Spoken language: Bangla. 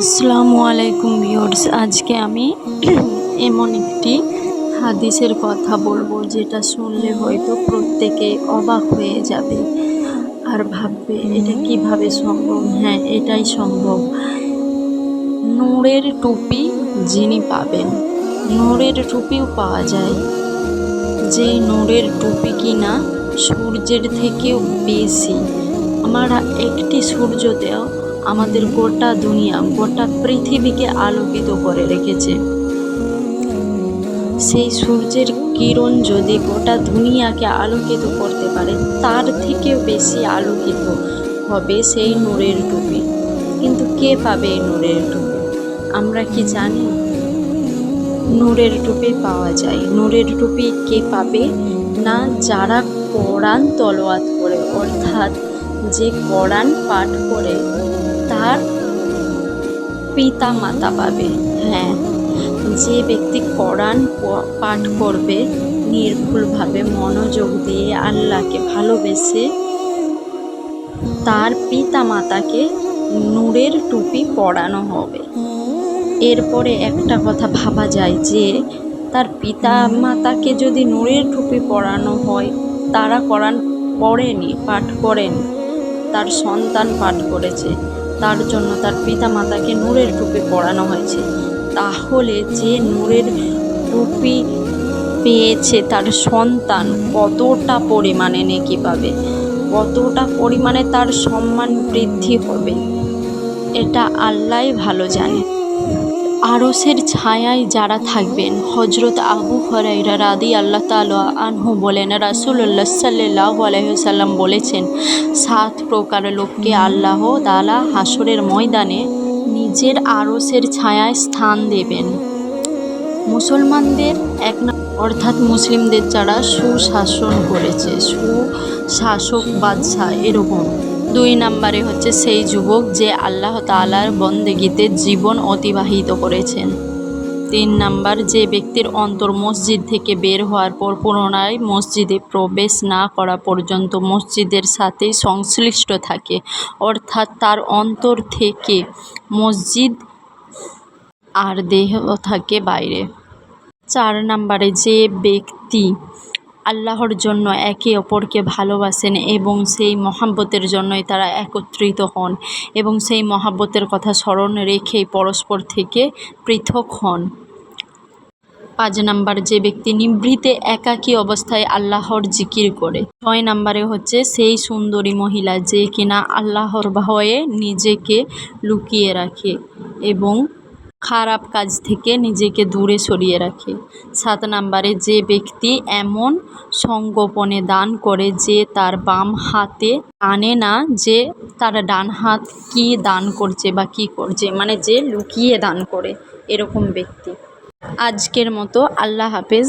আসসালামু আলাইকুম ভিউয়ার্স, আজকে আমি এমন একটি হাদিসের কথা বলবো যেটা শুনলে হয়তো প্রত্যেকে অবাক হয়ে যাবে আর ভাববে এটা কিভাবে সম্ভব। হ্যাঁ, এটাই সম্ভব। নূরের টুপি যিনি পাবেন, নূরের টুপিও পাওয়া যায়, যেই নূরের টুপি কিনা সূর্যের থেকেও বেশি। আমরা একটি সূর্যতেও আমাদের গোটা দুনিয়া, গোটা পৃথিবীকে আলোকিত করে রেখেছে। সেই সূর্যের কিরণ যদি গোটা দুনিয়াকে আলোকিত করতে পারে, তার থেকেও বেশি আলোকিত হবে সেই নূরের টুপি। কিন্তু কে পাবে এই নূরের টুপি? আমরা কি জানি? নূরের টুপি পাওয়া যায়। নূরের টুপি কে পাবে? না, যারা কোরআন তেলাওয়াত করে, অর্থাৎ যে কোরআন পাঠ করে তার পিতা মাতা পাবে। হ্যাঁ, যে ব্যক্তি কোরআন পাঠ করবে নির্ভুলভাবে, মনোযোগ দিয়ে, আল্লাহকে ভালোবেসে, তার পিতা মাতাকে নূরের টুপি পরানো হবে। এরপরে একটা কথা ভাবা যায় যে তার পিতা মাতাকে যদি নূরের টুপি পরানো হয়, তারা কোরআন পড়েনি, পাঠ করেন, তার সন্তান পাঠ করেছে, তার জন্য তার পিতা মাতাকে নূরের টুপি পরানো হয়েছে, তাহলে যে নূরের টুপি পেয়েছে তার সন্তান কতটা পরিমাণে নেকি পাবে, কতটা পরিমাণে তার সম্মান বৃদ্ধি হবে, এটা আল্লাহই ভালো জানে। আরশের ছায়ায় যারা থাকবেন, হজরত আবু হুরায়রা রাদিয়াল্লাহু তাআলা আনহু বলেন, রাসূলুল্লাহ সাল্লাল্লাহু আলাইহি ওয়াসাল্লাম বলেছেন, 7 প্রকার লোককে আল্লাহ তাআলা হাসরের ময়দানে নিজের আরশের ছায়ায় স্থান দেবেন। মুসলমানদের অর্থাৎ মুসলিমদের যারা সুশাসন করেছে, সুশাসক বাদশাহ এরকম। 2 নম্বরে হচ্ছে সেই যুবক যে আল্লাহ তাআলার বন্দেগীতে জীবন অতিবাহিত করেছেন। 3 নম্বর, যে ব্যক্তির অন্তর মসজিদ থেকে বের হওয়ার পর পুনরায় মসজিদে প্রবেশ না করা পর্যন্ত মসজিদের সাথে সংশ্লিষ্ট থাকে, অর্থাৎ তার অন্তর থেকে মসজিদ আর দেহ থাকে বাইরে। 4 নম্বরে, যে ব্যক্তি আল্লাহর জন্য একে অপরকে ভালোবাসেন এবং সেই মহাব্বতের জন্যই তারা একত্রিত হন এবং সেই মহাব্বতের কথা স্মরণ রেখেই পরস্পর থেকে পৃথক হন। 5 নম্বর, যে ব্যক্তি নিভৃতে একাকী অবস্থায় আল্লাহর জিকির করে। 6 নম্বরে হচ্ছে সেই সুন্দরী মহিলা যে কিনা আল্লাহর ভয়ে নিজেকে লুকিয়ে রাখে এবং খারাপ কাজ থেকে নিজেকে দূরে সরিয়ে রাখে। 7 নম্বরে, যে ব্যক্তি এমন সংগোপনে দান করে যে তার বাম হাতে জানে না যে তার ডান হাত কি দান করছে বা কি করছে, মানে যে লুকিয়ে দান করে, এরকম ব্যক্তি। আজকের মতো আল্লাহ হাফেজ।